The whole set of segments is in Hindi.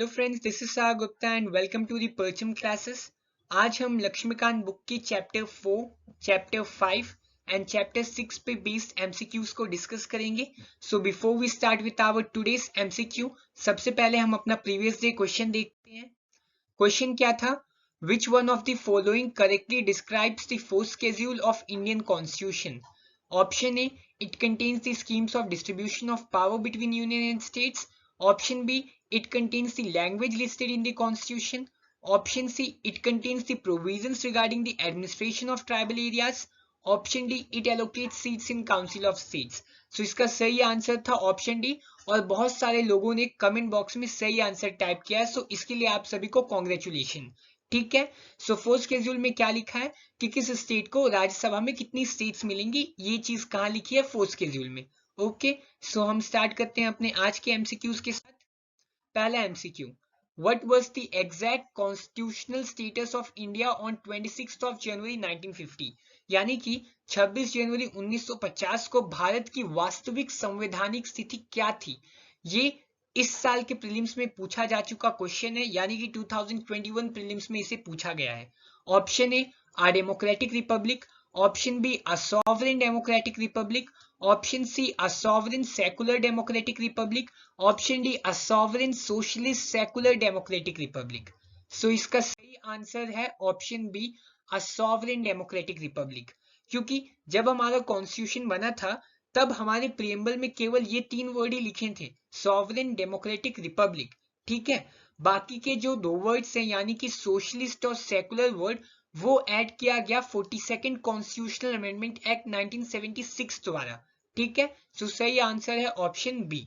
Hello friends, this is Sagar Gupta and welcome to the Parcham classes. आज हम लक्ष्मीकांत बुक की चैप्टर 4, चैप्टर 5 एंड चैप्टर 6 पे बेस्ड एमसीक्यूज को डिस्कस करेंगे। So before we start with our today's MCQ, सबसे पहले हम अपना प्रीवियस डे क्वेश्चन देखते हैं। क्वेश्चन क्या था? Which one of the following correctly describes the fourth schedule of Indian constitution? Option A, it contains the schemes of distribution of power between union and states. Option B, it contains the language listed in the constitution. Option C, it contains the provisions regarding the administration of tribal areas. Option D, it allocates seats in council of states. So इसका सही आंसर था ऑप्शन डी, और बहुत सारे लोगों ने कमेंट बॉक्स में सही आंसर टाइप किया है। सो इसके लिए आप सभी को कॉन्ग्रेचुलेशन। ठीक है, सो फोर्थ शेड्यूल में क्या लिखा है कि किस स्टेट को राज्यसभा में कितनी सीट्स मिलेंगी, ये चीज कहाँ लिखी है? फोर्थ शेड्यूल में। ओके, सो हम स्टार्ट करते हैं अपने आज के एमसीक्यूज के साथ। पहला MCQ, what was the exact constitutional status of India on 26 of January 1950? यानी कि 26 जनवरी 1950 को भारत की वास्तविक संवैधानिक स्थिति क्या थी? ये इस साल के प्रीलिम्स में पूछा जा चुका क्वेश्चन है, यानी कि 2021 प्रीलिम्स में इसे पूछा गया है। Option A, a democratic republic. Option B, a sovereign democratic republic. Option C, a sovereign secular democratic republic. Option D, a sovereign socialist secular democratic republic. So इसका सही आंसर है option B, a sovereign democratic republic. क्योंकि जब हमारा कॉन्स्टिट्यूशन बना था तब हमारे प्रियम्बल में केवल ये 3 वर्ड ही लिखे थे, सॉवरेन डेमोक्रेटिक रिपब्लिक। ठीक है, बाकी के जो 2 वर्ड्स हैं यानी कि सोशलिस्ट और सेकुलर वर्ड, वो ऐड किया गया 42nd कॉन्स्टिट्यूशनल अमेंडमेंट एक्ट 1976 द्वारा। ठीक है, सो सही आंसर है option B.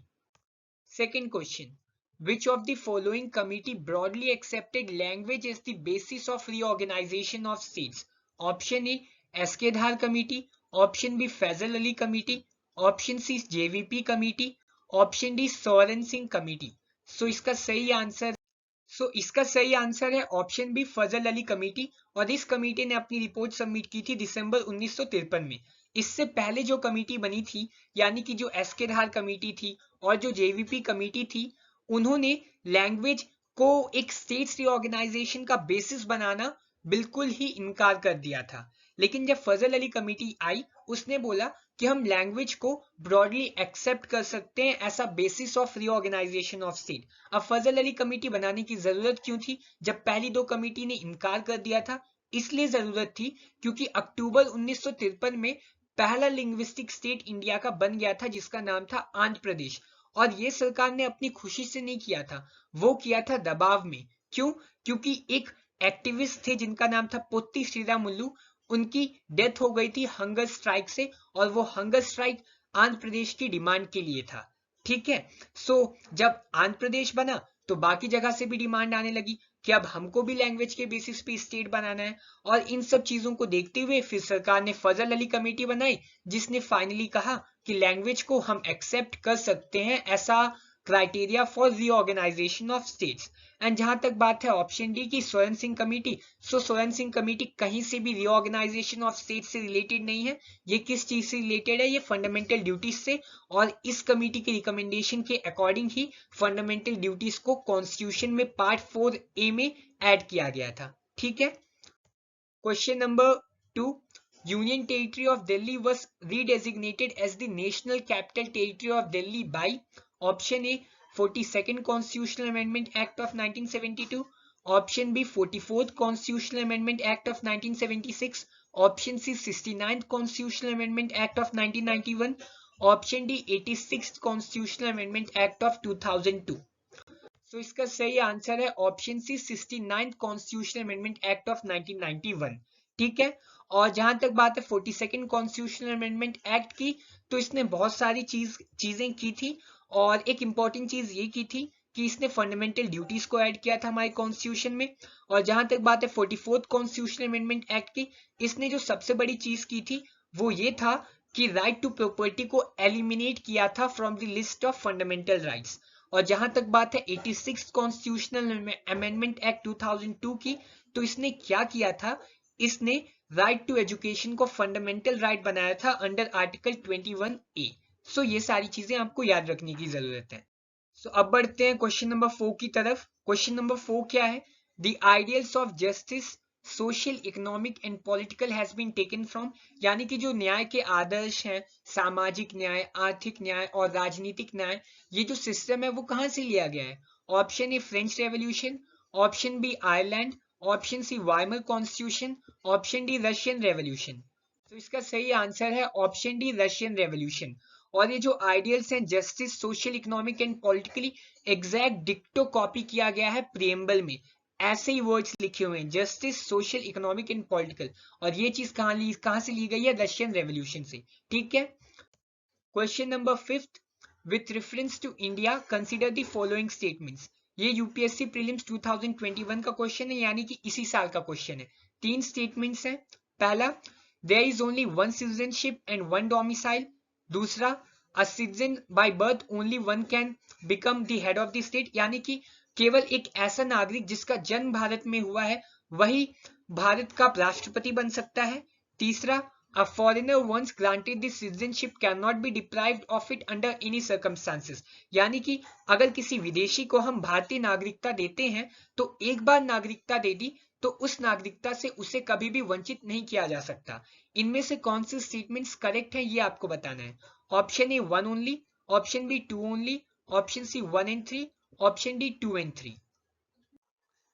Second question, which of the following committee broadly accepted language as the basis of reorganization of states? Option A, SK Dhar committee. Option B, Faisal Ali committee. Option C, JVP committee. Option D, Soren Singh committee. So इसका सही आंसर है ऑप्शन बी, फजल अली कमेटी। और इस कमेटी ने अपनी रिपोर्ट सबमिट की थी दिसंबर 1953 में। इससे पहले जो कमेटी बनी थी, यानी कि जो एसके धार कमेटी थी और जो जेवीपी कमेटी थी, उन्होंने लैंग्वेज को एक स्टेट्स रीऑर्गेनाइजेशन का बेसिस बनाना बिल्कुल ही इनकार कर दिया था। लेकिन जब फजल अली कमेटी आई, उसने बोला कि हम लैंग्वेज को ब्रॉडली एक्सेप्ट कर सकते हैं ऐसा basis of reorganisation of state. अब फजल अली कमेटी बनाने की जरूरत क्यों थी जब पहली 2 कमेटी ने इनकार कर दिया था? इसलिए जरूरत थी क्योंकि अक्टूबर 1953 में पहला लिंग्विस्टिक स्टेट इंडिया का बन गया था जिसका नाम था आंध्र प्रदेश। और ये सरकार ने अपनी खुशी से नहीं किया था, वो किया था दबाव में। क्यों? क्योंकि एक एक्टिविस्ट थे जिनका नाम था पोत्ती श्रीरामुलु, उनकी डेथ हो गई थी हंगर स्ट्राइक से, और वो हंगर स्ट्राइक आंध्र प्रदेश की डिमांड के लिए था। ठीक है, सो जब आंध्र प्रदेश बना तो बाकी जगह से भी डिमांड आने लगी कि अब हमको भी लैंग्वेज के बेसिस पे स्टेट बनाना है। और इन सब चीजों को देखते हुए फिर सरकार ने फजल अली कमेटी बनाई, जिसने फाइनली कहा कि लैंग्वेज को हम एक्सेप्ट कर सकते हैं ऐसा criteria for reorganisation of states. And जहां तक बात है ऑप्शन डी की सोरेन सिंह कमेटी, सो सोरेन सिंह कमेटी कहीं से भी रीऑर्गेनाइजेशन ऑफ स्टेट से रिलेटेड नहीं है। ये किस चीज से रिलेटेड है? ये फंडामेंटल ड्यूटीज से, और इस कमेटी के रिकमेंडेशन के अकॉर्डिंग ही फंडामेंटल ड्यूटीज को कॉन्स्टिट्यूशन में पार्ट 4A में ऐड किया गया था। ठीक है, question number 2, union territory of Delhi was redesignated as the national capital territory of Delhi by option A, 42nd Constitutional Amendment Act of 1972. Option B, 44th Constitutional Amendment Act of 1976. Option C, 69th Constitutional Amendment Act of 1991. Option D, 86th Constitutional Amendment Act of 2002. So इसका सही आंसर है option C, 69th constitutional amendment act of 1991। ठीक है, और जहां तक बात है 42nd कॉन्स्टिट्यूशनल अमेंडमेंट एक्ट की, तो इसने बहुत सारी चीजें की थी, और एक इंपॉर्टेंट चीज ये की थी कि इसने फंडामेंटल ड्यूटीज को ऐड किया था हमारे कॉन्स्टिट्यूशन में। और जहां तक बात है 44th कॉन्स्टिट्यूशनल अमेंडमेंट एक्ट की, इसने जो सबसे बड़ी चीज की थी वो ये था कि राइट टू प्रॉपर्टी को एलिमिनेट किया था from the list of fundamental rights. और जहां तक बात है 86th कॉन्स्टिट्यूशनल अमेंडमेंट एक्ट 2002 की, तो इसने क्या किया था? इसने राइट टू एजुकेशन को फंडामेंटल राइट बनाया था अंडर आर्टिकल 21A। सो ये सारी चीजें आपको याद रखने की जरूरत है। सो अब बढ़ते हैं क्वेश्चन नंबर 4 की तरफ। क्वेश्चन नंबर 4 क्या है? The ideals of justice social economic and political has been taken from, यानी कि जो न्याय के आदर्श हैं, सामाजिक न्याय, आर्थिक न्याय और राजनीतिक न्याय, ये जो सिस्टम है वो कहाँ से लिया गया है? Option A French revolution, option B Ireland, option C Weimar constitution, option D Russian revolution. तो इसका सही आंसर है ऑप्शन डी रशियन रेवोल्यूशन। और ये जो आइडियल्स हैं justice social economic and politically, exact डिक्टो कॉपी किया गया है प्रिएम्बल में। ऐसे ही वर्ड्स लिखे हुए हैं, justice social economic and political, और ये चीज कहां से ली गई है? रशियन रेवोल्यूशन से। ठीक है। Question number 5, with reference to India consider the following statements. ये यूपीएससी प्रीलिम्स 2021 का क्वेश्चन है, यानी कि इसी साल का क्वेश्चन है। 3 स्टेटमेंट्स हैं। पहला, there is only one citizenship and one domicile. दूसरा, a citizen by birth only one can become the head of the state, यानी कि केवल एक ऐसा नागरिक जिसका जन्म भारत में हुआ है वही भारत का राष्ट्रपति बन सकता है। तीसरा, a foreigner once granted the citizenship cannot be deprived of it under any circumstances, यानी कि अगर किसी विदेशी को हम भारतीय नागरिकता देते हैं तो एक बार नागरिकता दे दी तो उस नागरिकता से उसे कभी भी वंचित नहीं किया जा सकता। इनमें से कौन सी स्टेटमेंट्स करेक्ट है ये आपको बताना है। Option A 1 only, option B 2 only, option C 1 and 3, option D 2 and 3।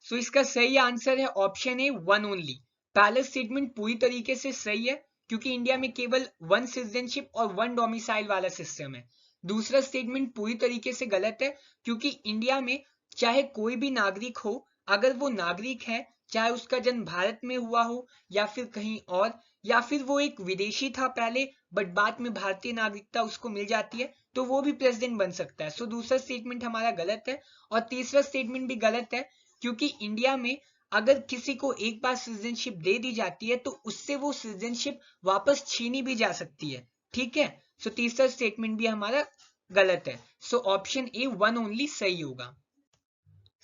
So इसका सही आंसर है ऑप्शन ए 1 ओनली। पहला स्टेटमेंट पूरी तरीके से सही है, क्योंकि इंडिया में केवल वन सिटीजनशिप और वन डोमिसाइल वाला सिस्टम है। दूसरा स्टेटमेंट पूरी तरीके से गलत है, क्योंकि इंडिया में चाहे कोई भी नागरिक हो, अगर वो नागरिक है, चाहे उसका जन्म भारत में हुआ हो या फिर कहीं और, या फिर वो एक विदेशी था पहले बट बाद में भारतीय नागरिकता उसको मिल जाती है, तो वो भी प्रेसिडेंट बन सकता है। सो दूसरा स्टेटमेंट हमारा गलत है। और तीसरा स्टेटमेंट भी गलत है, क्योंकि इंडिया में अगर किसी को एक बार सिटीजनशिप दे दी जाती है तो उससे वो सिटीजनशिप वापस छीनी भी जा सकती है। ठीक है। सो तीसरा स्टेटमेंट भी हमारा गलत है। सो ऑप्शन ए 1 ओनली सही होगा।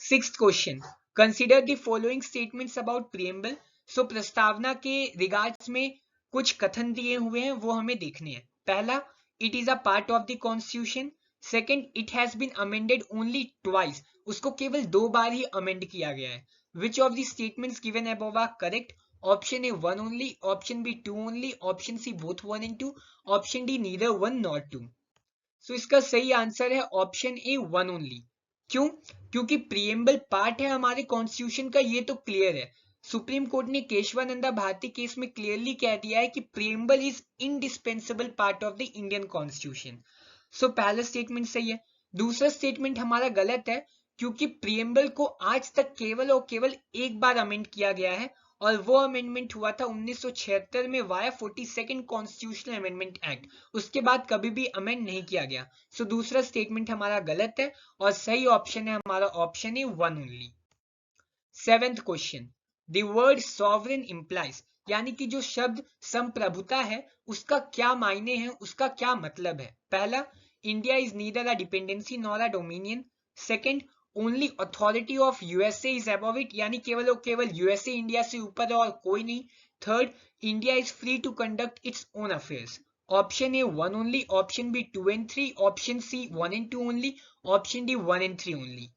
6th question, consider the following statements about preamble. So प्रस्तावना के रिगार्ड्स में कुछ कथन दिए हुए हैं, वो हमें देखने हैं। पहला, it is a part of the constitution. Second, it has been amended only twice, उसको केवल 2 बार ही अमेंड किया गया है। Which of the statements given above are correct? Option A 1 only, option B 2 only, option C both 1 and 2, option D neither 1 nor 2। So इसका सही आंसर है ऑप्शन ए 1 ओनली। क्यों? क्योंकि प्रिएम्बल पार्ट है हमारे कॉन्स्टिट्यूशन का, ये तो क्लियर है। सुप्रीम कोर्ट ने केशवानंदा भारती केस में क्लियरली कह दिया है कि preamble is indispensable part of the Indian constitution. So पहला स्टेटमेंट सही है। दूसरा स्टेटमेंट हमारा गलत है, क्योंकि प्रिएम्बल को आज तक केवल और केवल एक बार अमेंड किया गया है, और वो अमेंडमेंट हुआ था 1976 में via 42nd constitutional amendment act. उसके बाद कभी भी अमेंड नहीं किया गया। सो दूसरा स्टेटमेंट हमारा गलत है और सही ऑप्शन है हमारा option A 1 only. 7th question, the word sovereign implies, यानी कि जो शब्द संप्रभुता है उसका क्या मायने हैं, उसका क्या मतलब है। पहला, India is neither a dependency nor a dominion. Second, only authority of USA is above it, यानी केवल और केवल यूएसए इंडिया से ऊपर है और कोई नहीं। Third, India is free to conduct its own affairs. Option A 1 only, option B 2 and 3, option C 1 and 2 only, option D 1 and 3 only.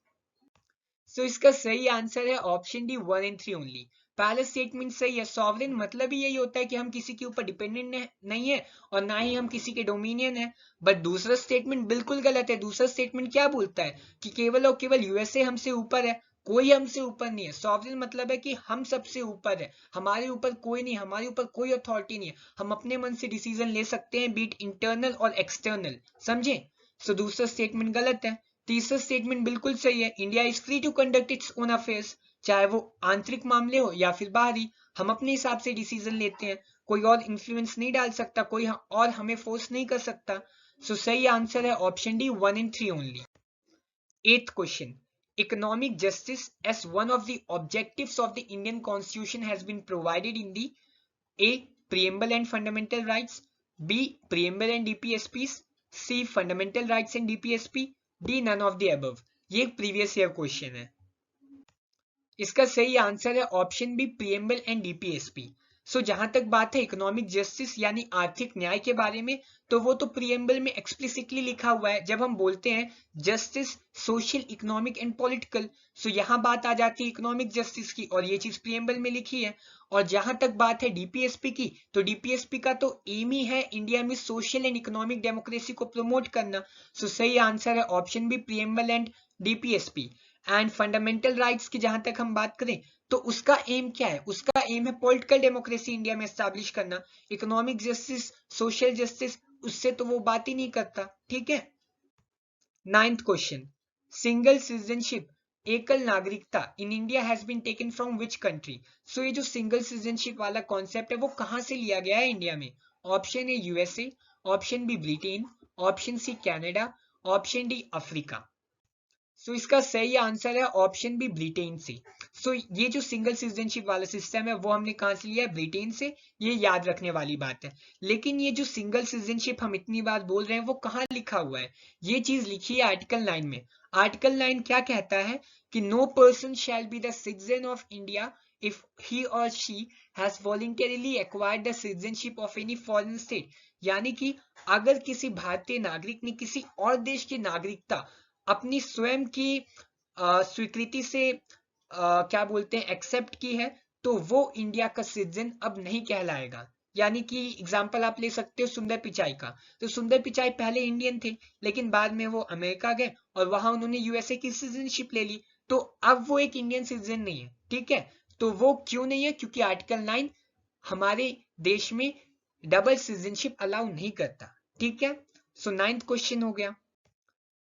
So इसका सही आंसर है ऑप्शन डी 1 एंड 3 ओनली। पहला स्टेटमेंट सही है। सॉवरेन मतलब ही यही होता है कि हम किसी के ऊपर डिपेंडेंट नहीं है और ना ही हम किसी के डोमिनियन है। बट दूसरा स्टेटमेंट बिल्कुल गलत है। दूसरा स्टेटमेंट क्या बोलता है कि केवल और केवल यूएसए हमसे ऊपर है, कोई हमसे ऊपर नहीं है। सॉवरेन मतलब है कि हम सबसे ऊपर है, हमारे ऊपर कोई नहीं, हमारे ऊपर कोई अथॉरिटी नहीं है, हम अपने मन से डिसीजन ले सकते हैं, बीट इंटरनल और एक्सटर्नल। समझे? सो दूसरा स्टेटमेंट गलत है। तीसरा स्टेटमेंट बिल्कुल सही है। India is free to conduct its own affairs, चाहे वो आंतरिक मामले हो या फिर बाहरी, हम अपने हिसाब से डिसीजन लेते हैं, कोई और इन्फ्लुएंस नहीं डाल सकता, कोई और हमें फोर्स नहीं कर सकता। सो सही आंसर है option D 1 and 3 only. 8th question, economic justice as one of the objectives of the Indian constitution has been provided in the a preamble and fundamental rights, B preamble and DPSPs, C fundamental rights and DPSP, D none of the above। ये एक प्रीवियस ईयर क्वेश्चन है। इसका सही आंसर है option B preamble and DPSP। So जहां तक बात है इकोनॉमिक जस्टिस यानी आर्थिक न्याय के बारे में, तो वो तो प्रीएम्बल में एक्सप्लिसिटली लिखा हुआ है जब हम बोलते हैं justice social economic and political. So यहाँ बात आ जाती है इकोनॉमिक जस्टिस की और ये चीज प्रीएम्बल में लिखी है। और जहां तक बात है डीपीएसपी की, तो डीपीएसपी का तो एम ही है इंडिया में सोशल एंड इकोनॉमिक डेमोक्रेसी को प्रमोट करना। सो सही आंसर है option B preamble and DPSP. And fundamental rights की जहां तक हम बात करें, तो उसका एम क्या है? उसका एम है पॉलिटिकल डेमोक्रेसी इंडिया में एस्टैब्लिश करना। इकोनॉमिक जस्टिस, सोशल जस्टिस, उससे तो वो बात ही नहीं करता। ठीक है। 9th क्वेश्चन, सिंगल सिटीजनशिप एकल नागरिकता in India has been taken from which country? So ये जो सिंगल सिटीजनशिप वाला कॉन्सेप्ट है वो कहां से लिया गया है इंडिया में? Option A USA, option B Britain, option C Canada, option D Africa. So इसका सही आंसर है ऑप्शन बी ब्रिटेन से। सो ये जो सिंगल सिटीजनशिप वाला सिस्टम है वो हमने कहां से लिया है? ब्रिटेन से। ये याद रखने वाली बात है। लेकिन ये जो सिंगल सिटीजनशिप हम इतनी बार बोल रहे हैं वो कहां लिखा हुआ है? ये चीज लिखी है आर्टिकल 9 में। आर्टिकल 9 क्या कहता है कि no person shall be the citizen of India if he or she has voluntarily acquired the citizenship of any foreign state। यानी कि अगर किसी भारतीय नागरिक ने किसी और देश की नागरिकता अपनी स्वयं की स्वीकृति से क्या बोलते हैं एक्सेप्ट की है, तो वो इंडिया का सिटीजन अब नहीं कहलाएगा। यानी कि एग्जांपल आप ले सकते हो सुंदर पिचाई का। तो सुंदर पिचाई पहले इंडियन थे, लेकिन बाद में वो अमेरिका गए और वहां उन्होंने यूएसए की सिटीजनशिप ले ली, तो अब वो एक इंडियन सिटीजन नहीं है। ठीक है। तो वो क्यों नहीं है? क्योंकि आर्टिकल 9 हमारे देश में डबल सिटीजनशिप अलाउ नहीं करता। ठीक है। सो 9th क्वेश्चन हो गया।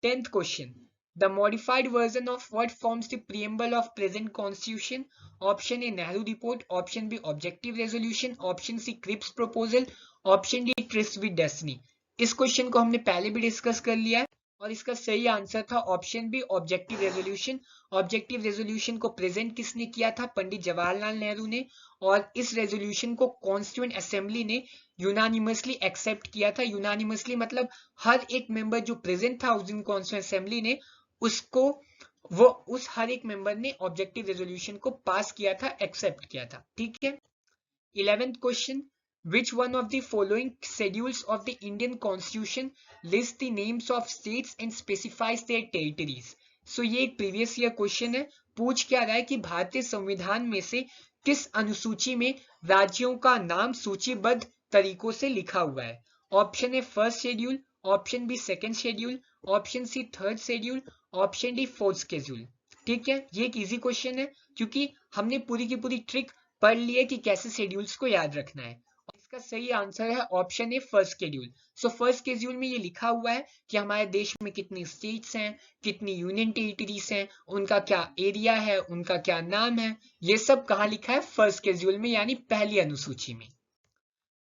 10th question, the modified version of what forms the preamble of present constitution? Option A Nehru report, option B objective resolution, option C Cripps proposal, option D tryst with destiny। इस क्वेश्चन को हमने पहले भी डिस्कस कर लिया है और इसका सही आंसर था option B objective resolution. Objective resolution को प्रेजेंट किसने किया था? पंडित जवाहरलाल नेहरू ने। और इस रेजोल्यूशन को कॉन्स्टिट्यूएंट असेंबली ने यूनानिमसली एक्सेप्ट किया था। यूनानिमसली मतलब हर एक मेंबर जो प्रेजेंट था उस दिन कॉन्स्टिट्यूएंट असेंबली ने उसको वो उस हर एक मेंबर ने ऑब्जेक्टिव रेजोल्यूशन को पास किया था, एक्सेप्ट किया था। ठीक है। 11th question, which one of the following schedules of the Indian Constitution lists the names of states and specifies their territories? So ये एक प्रीवियस ईयर क्वेश्चन है। पूछ क्या रहा है कि भारतीय संविधान में से किस अनुसूची में राज्यों का नाम सूचीबद्ध तरीकों से लिखा हुआ है? Option A first schedule, option B second schedule, option C third schedule, option D fourth schedule. ठीक है। ये एक इजी क्वेश्चन है क्योंकि हमने पूरी की पूरी ट्रिक पढ़ लिए कि कैसे शेड्यूल्स को याद रखना है। और इसका सही आंसर है option A first schedule. So first schedule में ये लिखा हुआ है कि हमारे देश में कितनी स्टेट्स हैं, कितनी यूनियन टेरिटरीज हैं, उनका क्या एरिया है, उनका क्या नाम है, ये सब कहाँ लिखा है? फर्स्ट शेड्यूल में, यानी पहली अनुसूची में।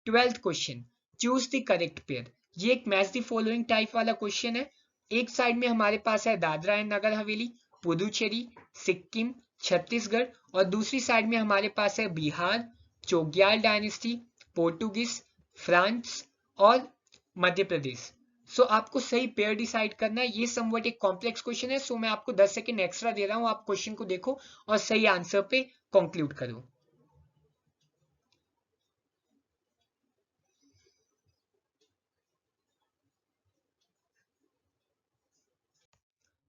12th question, choose the correct pair. ये एक मैच द फॉलोइंग टाइप वाला क्वेश्चन है। एक साइड में हमारे पास है दादरा एंड नगर हवेली, पुदुचेरी, सिक्किम, छत्तीसगढ़, और दूसरी साइड में हमारे पास है Bihar, Chogyal dynasty, Portuguese, France और मध्य प्रदेश। सो आपको सही पेयर डिसाइड करना है। ये समवट एक कॉम्प्लेक्स क्वेश्चन है, सो मैं आपको 10 सेकेंड एक्स्ट्रा दे रहा हूं, आप क्वेश्चन को देखो और सही आंसर पे कंक्लूड करो।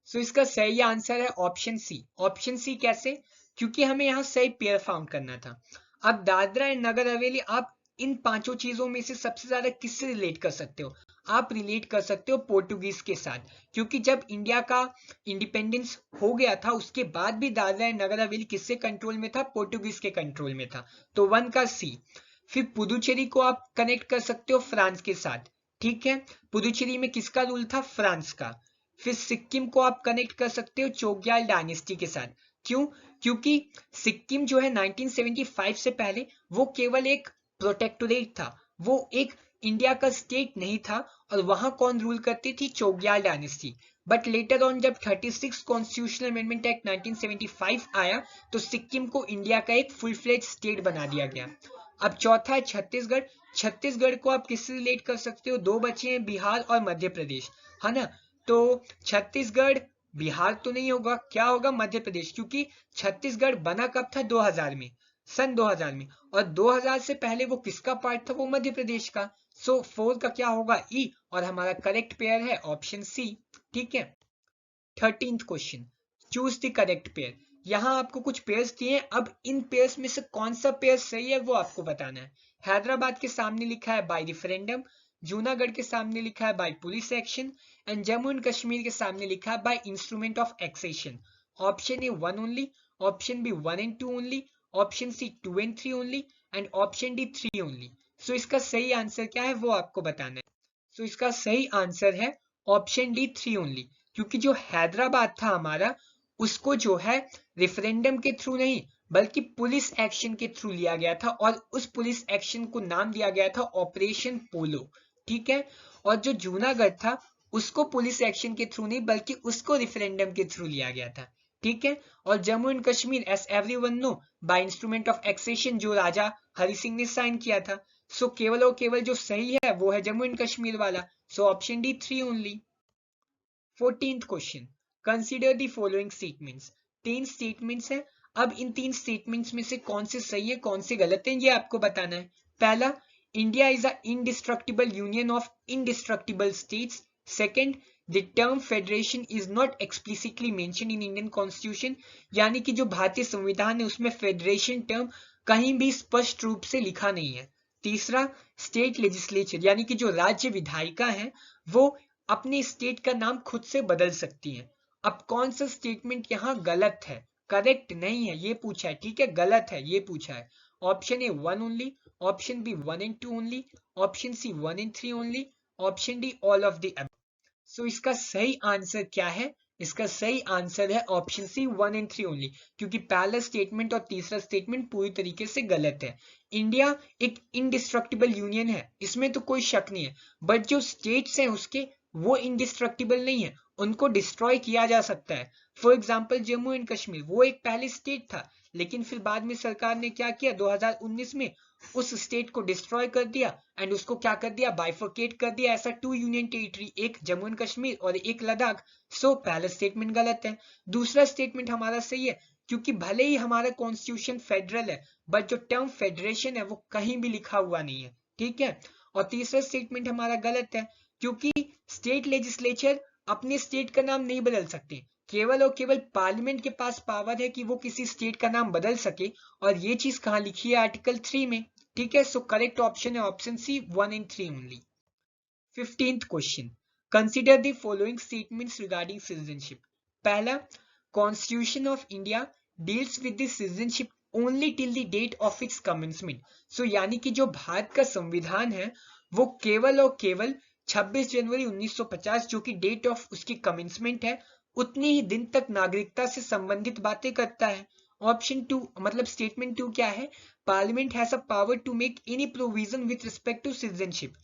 सो इसका सही आंसर है ऑप्शन सी। ऑप्शन सी कैसे? क्योंकि हमें यहाँ सही पेयर फाउंड करना था। अब दादरा एंड नगर हवेली, आप इन पांचों चीजों में से सबसे ज्यादा किससे रिलेट कर सकते हो? आप रिलेट कर सकते हो पोर्टुगीज के साथ, क्योंकि जब इंडिया का इंडिपेंडेंस हो गया था उसके बाद भी दादरा एंड नगर हवेली किससे कंट्रोल में था? पोर्टुगीज के कंट्रोल में था। तो 1 का सी। फिर पुदुचेरी को आप कनेक्ट कर सकते हो फ्रांस के साथ। ठीक है। पुदुचेरी में किसका रूल था? फ्रांस का। फिर सिक्किम को आप कनेक्ट कर सकते हो चोग्याल डायनेस्टी के साथ। क्यों? क्योंकि सिक्किम जो है 1975 से पहले वो केवल एक प्रोटेक्टोरेट था, वो एक इंडिया का स्टेट नहीं था, और वहां कौन रूल करती थी? Chogyal dynasty. But later on जब 36 कॉन्स्टिट्यूशनल अमेंडमेंट एक्ट 1975 आया तो सिक्किम को इंडिया का एक फुल फ्लेज स्टेट बना दिया गया। अब चौथा है छत्तीसगढ़। छत्तीसगढ़ को आप किससे रिलेट कर सकते हो? दो बचे हैं, बिहार और मध्य प्रदेश, है ना। तो छत्तीसगढ़ बिहार तो नहीं होगा, क्या होगा? मध्य प्रदेश, क्योंकि छत्तीसगढ़ बना कब था? 2000 में। सन 2000 में, और 2000 से पहले वो किसका पार्ट था? वो मध्य प्रदेश का। सो 4 का क्या होगा? ई, और हमारा करेक्ट पेयर है ऑप्शन सी। ठीक है। 13th question, choose the correct pair. यहाँ आपको कुछ पेयर्स दिए हैं, अब इन पेयर्स में से कौन सा पेयर सही है वो आपको बताना है। हैदराबाद के सामने लिखा है बाय रेफरेंडम, जूनागढ़ के सामने लिखा है by police action, and Jammu and Kashmir के सामने लिखा है by instrument of accession. Option A 1 only, option B 1 and 2 only, option C 2 and 3 only, and option D 3 only. So इसका सही आंसर क्या है वो आपको बताना है। सो इसका सही आंसर है ऑप्शन डी 3 ओनली, क्योंकि जो हैदराबाद था हमारा, उसको जो है रेफरेंडम के थ्रू नहीं बल्कि पुलिस एक्शन के थ्रू लिया गया था, और उस पुलिस एक्शन को नाम दिया गया था ऑपरेशन पोलो। ठीक है। और जो जूनागढ़ था उसको पुलिस एक्शन के थ्रू नहीं बल्कि उसको रेफरेंडम के थ्रू लिया गया था। ठीक है। और Jammu and Kashmir, as everyone know, by instrument of accession, जो राजा हरि सिंह ने साइन किया था। सो केवल और केवल जो सही है वो है जम्मू एंड कश्मीर वाला। So option D 3 only. 14th question, consider the following statements. 3 statements हैं। अब इन 3 स्टेटमेंट्स में से कौन से सही है कौन से गलत हैं ये आपको बताना है। पहला, India is a indestructible union of indestructible states. Second, the term federation is not explicitly mentioned in Indian constitution, यानी कि जो भारतीय संविधान है उसमें फेडरेशन टर्म कहीं भी स्पष्ट रूप से लिखा नहीं है। तीसरा, स्टेट लेजिस्लेचर यानी कि जो राज्य विधायिका है वो अपने स्टेट का नाम खुद से बदल सकती हैं। अब कौन सा स्टेटमेंट यहाँ गलत है, करेक्ट नहीं है ये पूछा है। ठीक है, गलत है ये पूछा है। Option A 1 only, option B 1 and 2 only, option C 1 and 3 only, option D all of the above. So इसका सही आंसर क्या है? इसका सही आंसर है ऑप्शन सी 1 एंड 3 ओनली, क्योंकि पहला स्टेटमेंट और तीसरा स्टेटमेंट पूरी तरीके से गलत है। इंडिया एक इंडिस्ट्रक्टिबल यूनियन है, इसमें तो कोई शक नहीं है, बट जो स्टेट्स हैं उसके वो इंडिस्ट्रक्टिबल नहीं है, उनको डिस्ट्रॉय किया जा सकता है। For example Jammu and Kashmir, वो एक पहले स्टेट था लेकिन फिर बाद में सरकार ने क्या किया 2019 में, उस स्टेट को डिस्ट्रॉय कर दिया एंड उसको क्या कर दिया, बाइफरकेट कर दिया ऐसा 2 यूनियन टेरिटरी, एक जम्मू एंड कश्मीर और एक लद्दाख। सो पहला स्टेटमेंट गलत है। दूसरा स्टेटमेंट हमारा सही है, क्योंकि भले ही हमारा कॉन्स्टिट्यूशन फेडरल है बट जो टर्म फेडरेशन है वो कहीं भी लिखा हुआ नहीं है। ठीक है। और तीसरा स्टेटमेंट हमारा गलत है, क्योंकि स्टेट लेजिस्लेचर अपने स्टेट का नाम नहीं बदल सकते, केवल और केवल पार्लियामेंट के पास पावर है कि वो किसी स्टेट का नाम बदल सके, और ये चीज कहाँ लिखी है? आर्टिकल 3 में। ठीक है। सो करेक्ट ऑप्शन है option C 1 and 3 only. 15th question, consider the following statements regarding citizenship. पहला, constitution of India deals with the citizenship only till the date of its commencement. So यानी कि जो भारत का संविधान है वो केवल और केवल 26 जनवरी 1950 जो कि डेट ऑफ उसकी कमेंसमेंट है उतनी ही दिन तक नागरिकता से संबंधित बातें करता है। ऑप्शन 2 मतलब स्टेटमेंट 2 क्या है? Parliament has a power to make any provision with respect to citizenship.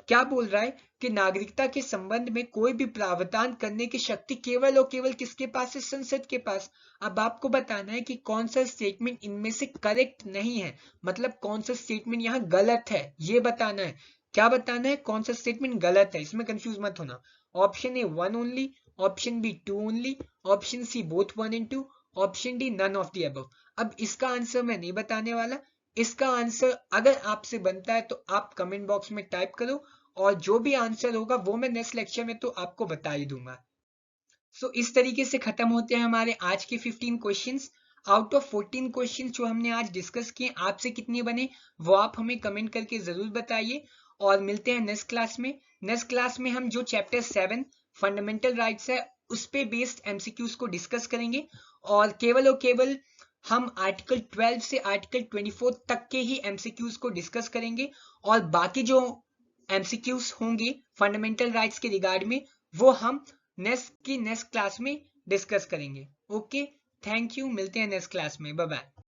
क्या बोल रहा है कि नागरिकता के संबंध में कोई भी प्रावधान करने की शक्ति केवल और केवल किसके पास है? संसद के पास। अब आपको बताना है कि कौन सा स्टेटमेंट इनमें से करेक्ट नहीं है, मतलब कौन सा स्टेटमेंट यहाँ गलत है ये बताना है। क्या बताना है? कौन सा स्टेटमेंट गलत है, इसमें कंफ्यूज मत होना। Option A 1 only, option B 2 only, option C both 1 and 2, option D none of the above. अब इसका आंसर मैं नहीं बताने वाला, इसका आंसर अगर आपसे बनता है तो आप कमेंट बॉक्स में टाइप करो, और जो भी आंसर होगा वो मैं नेक्स्ट लेक्चर में तो आपको बता ही दूंगा। सो इस तरीके से खत्म होते हैं हमारे आज के 15 क्वेश्चंस। आउट ऑफ 14 क्वेश्चंस जो हमने आज डिस्कस किए आपसे कितने बने वो आप हमें कमेंट करके जरूर बताइए, और मिलते हैं नेक्स्ट क्लास में। नेक्स्ट क्लास में हम जो चैप्टर 7 फंडामेंटल राइट्स है उस पे बेस्ड एमसीक्यूज को डिस्कस करेंगे, और केवल हम आर्टिकल 12 से आर्टिकल 24 तक के ही एमसीक्यूज को डिस्कस करेंगे, और बाकी जो एमसीक्यूज होंगे फंडामेंटल राइट्स के रिगार्ड में वो हम नेक्स्ट क्लास में डिस्कस करेंगे। ओके, थैंक यू, मिलते हैं नेक्स्ट क्लास में, बाय बाय।